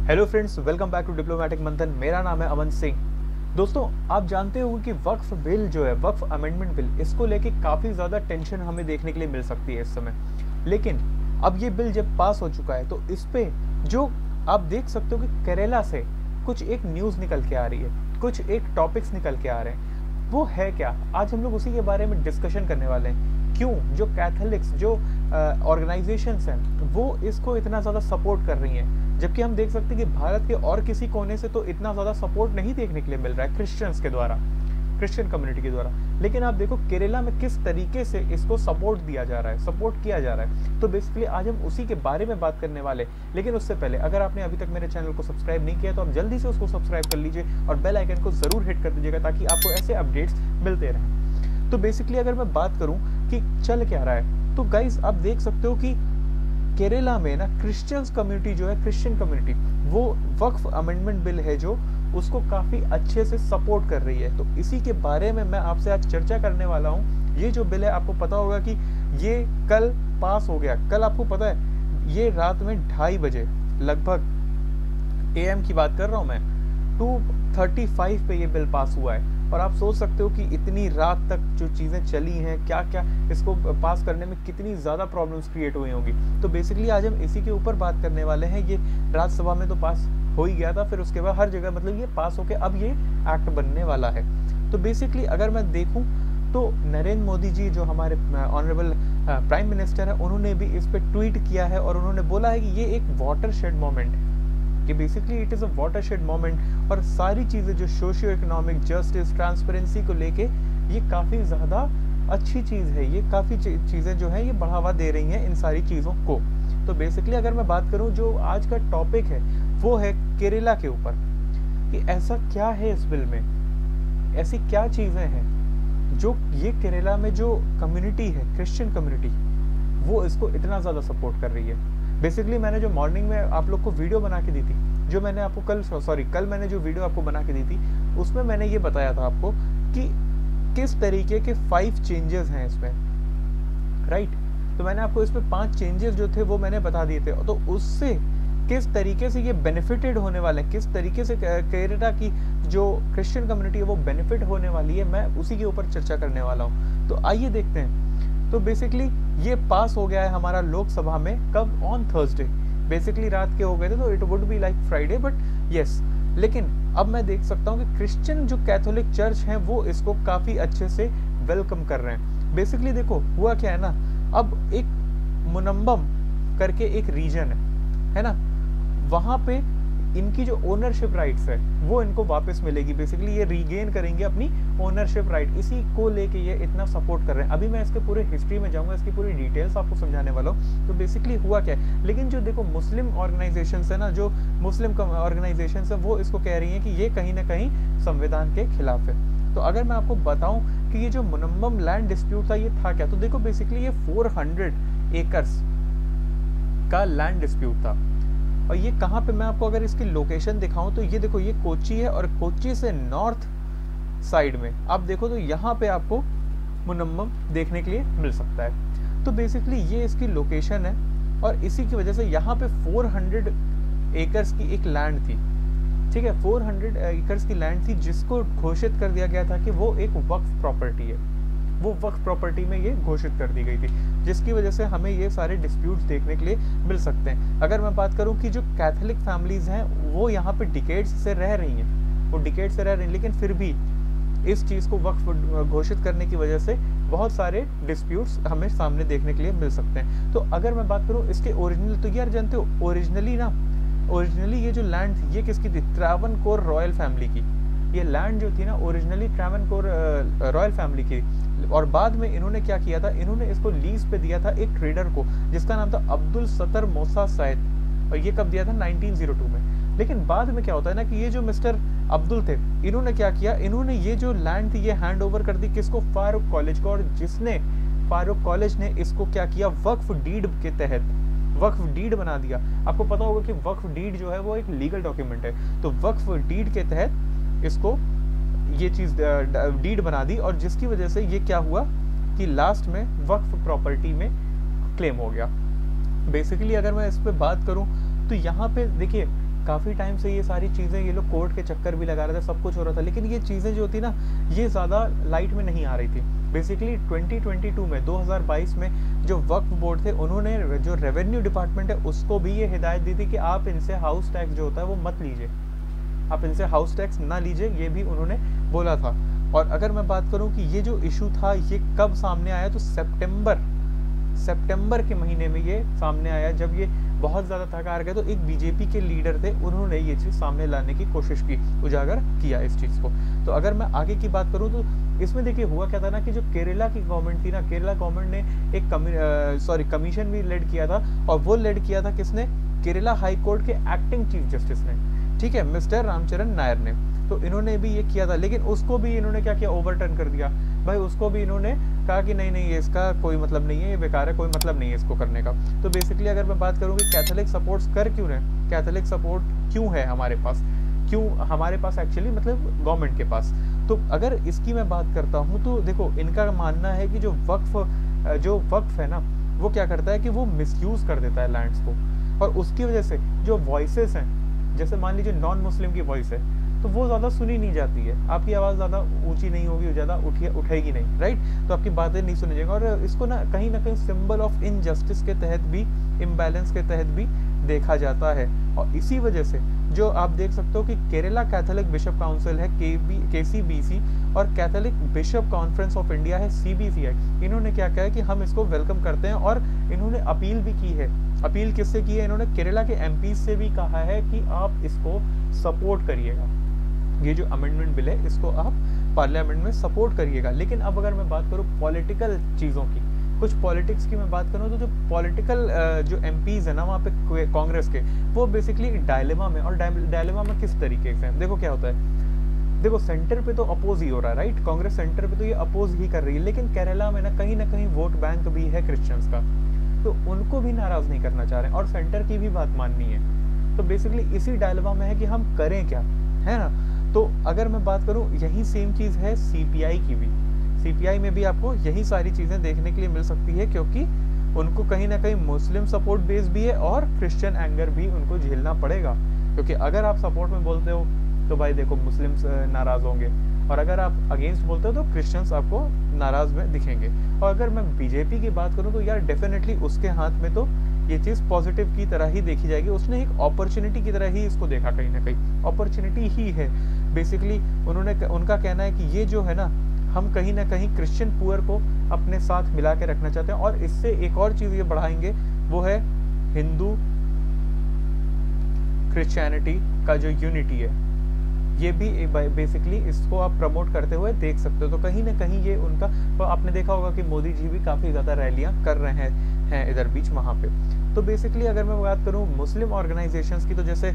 Hello friends, welcome back to diplomatic Manthan. मेरा नाम है अमन सिंह। दोस्तों, आप जानते हो कि वक्फ बिल जो है, वक्फ अमेंडमेंट बिल, इसको लेके काफ़ी ज़्यादा टेंशन हमें देखने के लिए मिल सकती है इस समय। लेकिन अब ये बिल जब पास हो चुका है तो इस पे जो आप देख सकते हो कि केरला से कुछ एक न्यूज़ निकल के आ रही है, कुछ एक टॉपिक्स निकल के आ रहे हैं। वो है क्या? आज हम लोग उसी के बारे में डिस्कशन करने वाले हैं। क्यों जो कैथोलिक्स, जो ऑर्गेनाइजेशंस हैं, वो इसको इतना ज़्यादा सपोर्ट कर रही हैं, जबकि हम देख सकते हैं कि भारत के और किसी कोने से तो इतना ज़्यादा सपोर्ट नहीं देखने के लिए मिल रहा है क्रिश्चियंस के द्वारा, क्रिश्चियन कम्युनिटी के द्वारा। लेकिन आप देखो केरला में किस तरीके से इसको सपोर्ट दिया जा रहा है, सपोर्ट किया जा रहा है। तो बेसिकली आज हम उसी के बारे में बात करने वाले। लेकिन उससे पहले अगर आपने अभी तक मेरे चैनल को सब्सक्राइब नहीं किया तो आप जल्दी से उसको सब्सक्राइब कर लीजिए और बेल आइकन को ज़रूर हिट कर दीजिएगा ताकि आपको ऐसे अपडेट्स मिलते रहें। तो बेसिकली अगर मैं बात करूँ कि चल क्या रहा है, तो गाइज आप देख सकते हो कि केरला में ना क्रिश्चियंस कम्युनिटी जो है, क्रिश्चियन कम्युनिटी, वो वक्फ अमेंडमेंट बिल है जो उसको काफ़ी अच्छे से सपोर्ट कर रही है। तो इसी के बारे में मैं आपसे आज चर्चा करने वाला हूँ। ये जो बिल है, आपको पता होगा कि ये कल पास हो गया। कल आपको पता है ये रात में 2:30 बजे लगभग AM की बात कर रहा हूँ मैं, 2:35 पे ये बिल पास हुआ है। और आप सोच सकते हो कि इतनी रात तक जो चीज़ें चली हैं, क्या क्या इसको पास करने में कितनी ज़्यादा प्रॉब्लम्स क्रिएट हुई होंगी। तो बेसिकली आज हम इसी के ऊपर बात करने वाले हैं। ये राज्यसभा में तो पास हो ही गया था, फिर उसके बाद हर जगह मतलब ये पास होके अब ये एक्ट बनने वाला है। तो बेसिकली अगर मैं देखूँ तो नरेंद्र मोदी जी जो हमारे ऑनरेबल प्राइम मिनिस्टर है, उन्होंने भी इस पर ट्वीट किया है और उन्होंने बोला है कि ये एक वाटरशेड मोमेंट है, कि basically it is a watershed moment. और सारी चीज़ें जो सोशियो इकोनॉमिक जस्टिस, ट्रांसपेरेंसी को लेके ये काफ़ी ज़्यादा अच्छी चीज़ है। ये काफ़ी चीज़ें जो हैं ये बढ़ावा दे रही हैं इन सारी चीज़ों को। तो बेसिकली अगर मैं बात करूं, जो आज का टॉपिक है वो है केरला के ऊपर, कि ऐसा क्या है इस बिल में, ऐसी क्या चीज़ें हैं जो ये केरला में जो कम्युनिटी है, क्रिश्चियन कम्युनिटी, वो इसको इतना ज़्यादा सपोर्ट कर रही है। बेसिकली मैंने जो मॉर्निंग में आप लोग को वीडियो बना के दी थी, जो मैंने आपको कल मैंने जो वीडियो आपको बना के दी थी, उसमें मैंने ये बताया था आपको कि किस तरीके के 5 चेंजेस हैं इसमें, राइट। तो मैंने आपको इस पे 5 चेंजेस जो थे वो मैंने बता दिए थे। तो उससे किस तरीके से ये बेनिफिटेड होने वाले हैं, किस तरीके से केरला की जो क्रिश्चियन कम्युनिटी है वो बेनिफिट होने वाली है, मैं उसी के ऊपर चर्चा करने वाला हूँ। तो आइए देखते हैं। तो बेसिकली ये पास हो गया है हमारा लोकसभा में, कब? On Thursday. बेसिकली रात के हो गए थे, तो it would be like Friday, but yes. लेकिन अब मैं देख सकता हूँ कि क्रिश्चियन जो कैथोलिक चर्च हैं वो इसको काफ़ी अच्छे से वेलकम कर रहे हैं। बेसिकली देखो हुआ क्या है ना, अब एक मुनम्बम करके एक रीजन है ना, वहाँ पे इनकी जो ओनरशिप राइट्स है वो इनको वापस मिलेगी। बेसिकली ये रीगेन करेंगे अपनी ओनरशिप राइट, इसी को लेके ये इतना सपोर्ट कर रहे हैं। अभी मैं इसके पूरे हिस्ट्री में जाऊंगा, इसकी पूरी डिटेल्स आपको समझाने वाला हूँ। तो बेसिकली हुआ क्या है, लेकिन जो देखो मुस्लिम ऑर्गेनाइजेशंस है ना, जो मुस्लिम ऑर्गेनाइजेशंस है वो इसको कह रही हैं कि ये कहीं ना कहीं संविधान के खिलाफ है। तो अगर मैं आपको बताऊं कि ये जो मुनम्बम लैंड डिस्प्यूट था ये था क्या, तो देखो बेसिकली ये 400 एकर्स का लैंड डिस्प्यूट था। और ये कहाँ पे, मैं आपको अगर इसकी लोकेशन दिखाऊं तो ये देखो, ये कोच्चि है और कोच्चि से नॉर्थ साइड में आप देखो तो यहाँ पे आपको मुनम्बम देखने के लिए मिल सकता है। तो बेसिकली ये इसकी लोकेशन है और इसी की वजह से यहाँ पे 400 एकर्स की एक लैंड थी, ठीक है, 400 एकर्स की लैंड थी जिसको घोषित कर दिया गया था कि वो एक वक्फ प्रॉपर्टी है। वो वक्फ प्रॉपर्टी में ये घोषित कर दी गई थी, जिसकी वजह से हमें ये सारे डिस्प्यूट्स देखने के लिए मिल सकते हैं। अगर मैं बात करूं कि जो कैथोलिक फैमिलीज हैं वो यहाँ पे डिकेड्स से रह रही हैं, वो डिकेड से रह रही हैं, लेकिन फिर भी इस चीज़ को वक्फ घोषित करने की वजह से बहुत सारे डिस्प्यूट्स हमें सामने देखने के लिए मिल सकते हैं। तो अगर मैं बात करूँ इसके ओरिजिनल, तो यार जानते हो ओरिजिनली ये जो लैंड थी ये किसकी थी? ट्रैवनकोर रॉयल फैमिली की। ये लैंड जो थी ना ओरिजिनली ट्रैवनकोर रॉयल फैमिली की, और बाद में इन्होंने क्या किया था, इन्होंने इसको लीज पे दिया था एक ट्रेडर को जिसका नाम था अब्दुल सत्तर मोसा सैयद, और ये कब दिया था? 1902 में। लेकिन बाद में क्या होता है ना कि ये जो मिस्टर अब्दुल थे, इन्होंने क्या किया, इन्होंने ये जो लैंड थी ये हैंड ओवर कर दी किसको? फारूक कॉलेज को। और जिसने फारूक कॉलेज ने इसको क्या किया, वक्फ डीड के तहत वक्फ डीड बना दिया। आपको पता होगा कि वक्फ डीड जो है वो एक लीगल डॉक्यूमेंट है, तो वक्फ डीड के तहत इसको ये चीज़ डीड बना दी, और जिसकी वजह से ये क्या हुआ कि लास्ट में वक्फ प्रॉपर्टी में क्लेम हो गया। बेसिकली अगर मैं इस पे बात करूं तो यहाँ पे देखिए काफ़ी टाइम से ये सारी चीज़ें, ये लोग कोर्ट के चक्कर भी लगा रहे थे, सब कुछ हो रहा था, लेकिन ये चीज़ें जो होती ना, ये ज़्यादा लाइट में नहीं आ रही थी। बेसिकली 2022 में, 2022 में जो वक्फ बोर्ड थे, उन्होंने जो रेवेन्यू डिपार्टमेंट है उसको भी ये हिदायत दी थी कि आप इनसे हाउस टैक्स जो होता है वो मत लीजिए, आप इनसे हाउस टैक्स ना लीजिए, ये भी उन्होंने बोला था। और अगर मैं बात करूं कि ये जो इशू था ये कब सामने आया, तो सितंबर के महीने में ये सामने आया, जब ये बहुत ज़्यादा थका हार गए, तो एक बीजेपी के लीडर थे, उन्होंने ये चीज़ सामने लाने की कोशिश की, उजागर किया इस चीज़ को। तो अगर मैं आगे की बात करूं तो इसमें देखिए हुआ क्या था ना, कि जो केरला की गवर्नमेंट थी ना, केरला गवर्नमेंट ने एक कमीशन भी लेड किया था, और वो लेड किया था किसने, केरला हाई कोर्ट के एक्टिंग चीफ जस्टिस ने, ठीक है, मिस्टर रामचरण नायर ने। तो इन्होंने भी ये किया था, लेकिन उसको भी इन्होंने क्या किया, ओवरटर्न कर दिया भाई। उसको भी इन्होंने कहा कि नहीं नहीं, ये इसका कोई मतलब नहीं है, ये बेकार है, कोई मतलब नहीं है इसको करने का। तो बेसिकली अगर मैं बात करूँ कि कैथोलिक सपोर्ट्स कर क्यों रहे, कैथोलिक सपोर्ट क्यों है हमारे पास, क्यों हमारे पास एक्चुअली, मतलब गवर्नमेंट के पास, तो अगर इसकी मैं बात करता हूँ तो देखो, इनका मानना है कि जो वक्फ है ना, वो क्या करता है कि वो मिसयूज कर देता है लैंड्स को, और उसकी वजह से जो वॉइसेस हैं, जैसे मान लीजिए नॉन मुस्लिम की वॉइस है, तो वो ज़्यादा सुनी नहीं जाती है, आपकी आवाज़ ज़्यादा ऊंची नहीं होगी, ज़्यादा उठेगी नहीं, राइट, तो आपकी बातें नहीं सुनी जाएगी। और इसको ना कहीं सिंबल ऑफ इनजस्टिस के तहत भी, इम्बैलेंस के तहत भी देखा जाता है। और इसी वजह से जो आप देख सकते हो कि केरला कैथोलिक बिशप काउंसिल है, KCBC, और Catholic bishop conference of India है, CBCI, इन्होंने क्या कहा है कि हम इसको वेलकम करते हैं, और इन्होंने अपील भी की है। अपील किससे की है, इन्होंने केरला के MP से भी कहा है कि आप इसको सपोर्ट करिएगा, ये जो अमेंडमेंट बिल है इसको आप पार्लियामेंट में सपोर्ट करिएगा। लेकिन अब अगर मैं बात करूँ पॉलिटिकल चीज़ों की, कुछ पॉलिटिक्स की मैं बात करूँ, तो जो पॉलिटिकल जो MPs है ना वहाँ पे कांग्रेस के, वो बेसिकली डायलेमा में, और डायलेमा में किस तरीके से, देखो क्या होता है, देखो सेंटर पे तो अपोज ही हो रहा है, राइट, कांग्रेस सेंटर पे तो ये अपोज ही कर रही है, लेकिन केरला में ना कहीं वोट बैंक भी है क्रिश्चियंस का, तो उनको भी नाराज नहीं करना चाह रहे हैं, और सेंटर की भी बात माननी है। तो बेसिकली इसी डायलेमा में है कि हम करें क्या, है ना। तो अगर मैं बात करूं, यही सेम चीज़ है CPI की भी, CPI में भी आपको यही सारी चीज़ें देखने के लिए मिल सकती है, क्योंकि उनको कहीं ना कहीं मुस्लिम सपोर्ट बेस भी है, और क्रिश्चियन एंगर भी उनको झेलना पड़ेगा, क्योंकि अगर आप सपोर्ट में बोलते हो तो भाई देखो मुस्लिम्स नाराज़ होंगे, और अगर आप अगेंस्ट बोलते हो तो क्रिश्चियंस आपको नाराज़ में दिखेंगे। और अगर मैं बीजेपी की बात करूँ तो यार डेफिनेटली उसके हाथ में तो ये चीज़ पॉजिटिव की तरह ही देखी जाएगी, उसने एक अपॉर्चुनिटी की तरह ही इसको देखा, कहीं ना कहीं अपॉर्चुनिटी ही है। बेसिकली उनका कहना है कि ये जो है ना, हम कहीं ना कहीं क्रिश्चियन पुअर को अपने साथ मिला के रखना चाहते हैं, और इससे एक और चीज़ ये बढ़ाएंगे, वो है हिंदू क्रिश्चियनिटी का जो यूनिटी है, ये भी बेसिकली इसको आप प्रमोट करते हुए देख सकते हो। तो कहीं ना कहीं ये उनका, तो आपने देखा होगा कि मोदी जी भी काफ़ी ज़्यादा रैलियां कर रहे हैं इधर बीच वहाँ पे। तो बेसिकली अगर मैं बात करूँ मुस्लिम ऑर्गेनाइजेशंस की, तो जैसे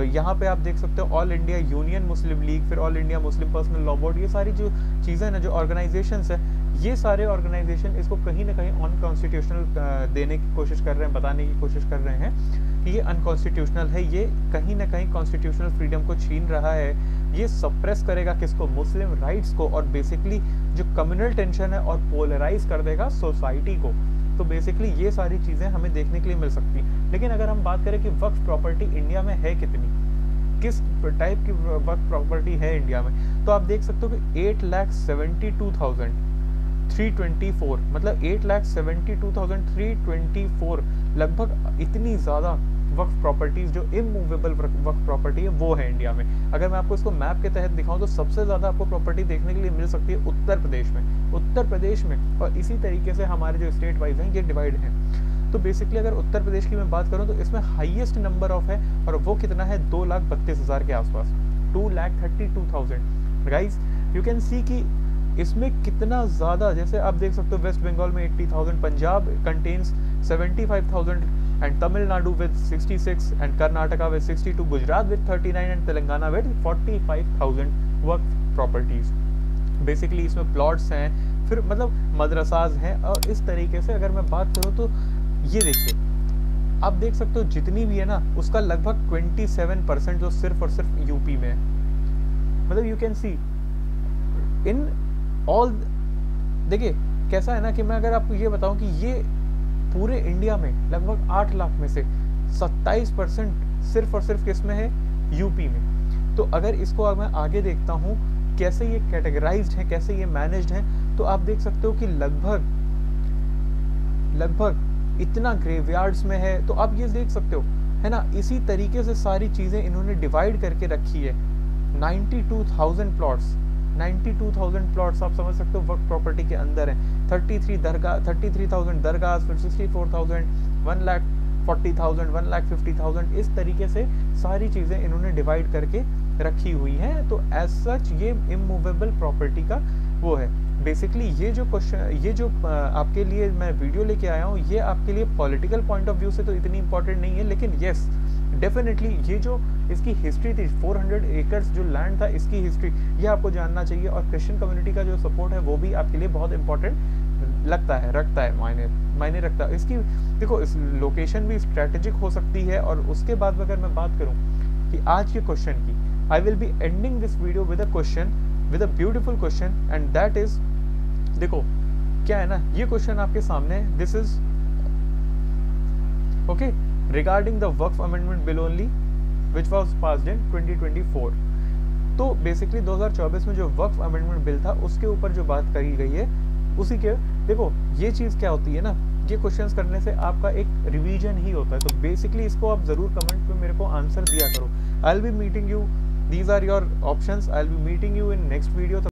यहाँ पे आप देख सकते हो ऑल इंडिया यूनियन मुस्लिम लीग, फिर all India Muslim personal law board, ये सारी जो चीज़ें ना, जो ऑर्गेनाइजेशंस है, ये सारे ऑर्गेनाइजेशन इसको कहीं ना कहीं अनकॉन्स्टिट्यूशनल देने की कोशिश कर रहे हैं, बताने की कोशिश कर रहे हैं कि ये अनकॉन्स्टिट्यूशनल है, ये कहीं ना कहीं कॉन्स्टिट्यूशनल फ्रीडम को छीन रहा है, ये सप्रेस करेगा किसको, मुस्लिम राइट्स को, और बेसिकली जो कम्युनल टेंशन है और पोलराइज कर देगा सोसाइटी को। तो बेसिकली ये सारी चीज़ें हमें देखने के लिए मिल सकती। लेकिन अगर हम बात करें कि वक्फ प्रॉपर्टी इंडिया में है कितनी, किस टाइप की वक्फ प्रॉपर्टी है इंडिया में, तो आप देख सकते हो कि 8,72,324, मतलब 8,72,324 लगभग इतनी ज़्यादा वक्फ प्रॉपर्टीज़ जो इमूवेबल वक्फ प्रॉपर्टी है वो है इंडिया में। अगर मैं आपको इसको मैप के तहत दिखाऊं तो सबसे ज़्यादा आपको प्रॉपर्टी देखने के लिए मिल सकती है उत्तर प्रदेश में, और इसी तरीके से हमारे जो स्टेट वाइज हैं ये डिवाइड हैं। तो बेसिकली अगर उत्तर प्रदेश की मैं बात करूं तो इसमें हाईएस्ट नंबर ऑफ है, और वो कितना है, 2,32,000 के आसपास, 2,32,000। गाइज यू कैन सी कि इसमें कितना ज़्यादा, जैसे आप देख सकते हो वेस्ट बंगाल में 80,000, Punjab contains 75,000, and Tamil Nadu with 66, and Karnataka with 62, Gujarat with 39, and Telangana with 45,000 Waqf properties. Basically इसमें प्लॉट्स हैं, फिर मतलब मदरसाज हैं, और इस तरीके से अगर मैं बात करूं तो ये देखिए आप देख सकते हो जितनी भी है ना, उसका लगभग 27% जो सिर्फ और सिर्फ यूपी में है। मतलब you can see in all, देखिए कैसा है ना कि मैं अगर आपको ये बताऊं कि ये पूरे इंडिया में लगभग 8 लाख में से 27% सिर्फ और सिर्फ किस में है, यूपी में। तो अगर इसको मैं आगे देखता हूँ कैसे ये कैटेगराइज्ड है, कैसे ये मैनेज्ड है, तो आप देख सकते हो कि लगभग इतना ग्रेवयार्ड्स में है। तो आप ये देख सकते हो, है ना, इसी तरीके से सारी चीजें इन्होंने डिवाइड करके रखी है। 92,000 प्लॉट्स, 92,000 प्लॉट्स आप समझ सकते हो वक्फ प्रॉपर्टी के अंदर है। 33,000 दरगाह, फिर 64,000, 1,40,000, 1,50,000, इस तरीके से सारी चीजें इन्होंने डिवाइड करके रखी हुई है। तो एज सच ये इमूवेबल प्रॉपर्टी का वो है। बेसिकली ये जो क्वेश्चन, ये जो आपके लिए मैं वीडियो लेके आया हूँ, ये आपके लिए पॉलिटिकल पॉइंट ऑफ व्यू से तो इतनी इंपॉर्टेंट नहीं है, लेकिन यस डेफिनेटली ये जो इसकी हिस्ट्री थी, 400 एकर्स जो लैंड था, इसकी हिस्ट्री ये आपको जानना चाहिए। और क्रिश्चियन कम्युनिटी का जो सपोर्ट है वो भी आपके लिए बहुत इंपॉर्टेंट लगता है, रखता है, मायने रखता है। इसकी देखो, इस लोकेशन भी स्ट्रेटेजिक हो सकती है। और उसके बाद अगर मैं बात करूँ कि आज के क्वेश्चन की, आई will be ending this video with a question, with a beautiful question, and that is, देखो क्या है ना, ये क्वेश्चन आपके सामने, this is okay, regarding the Waqf amendment bill only which was passed in 2024। तो बेसिकली 2024 में जो वक्फ अमेंडमेंट बिल था उसके ऊपर जो बात करी गई है उसी के, देखो ये चीज़ क्या होती है ना, ये क्वेश्चंस करने से आपका एक रिवीजन ही होता है। तो बेसिकली इसको आप जरूर कमेंट में मेरे को आंसर दिया करो। I will be meeting you, these are your options, I will be meeting you in next video.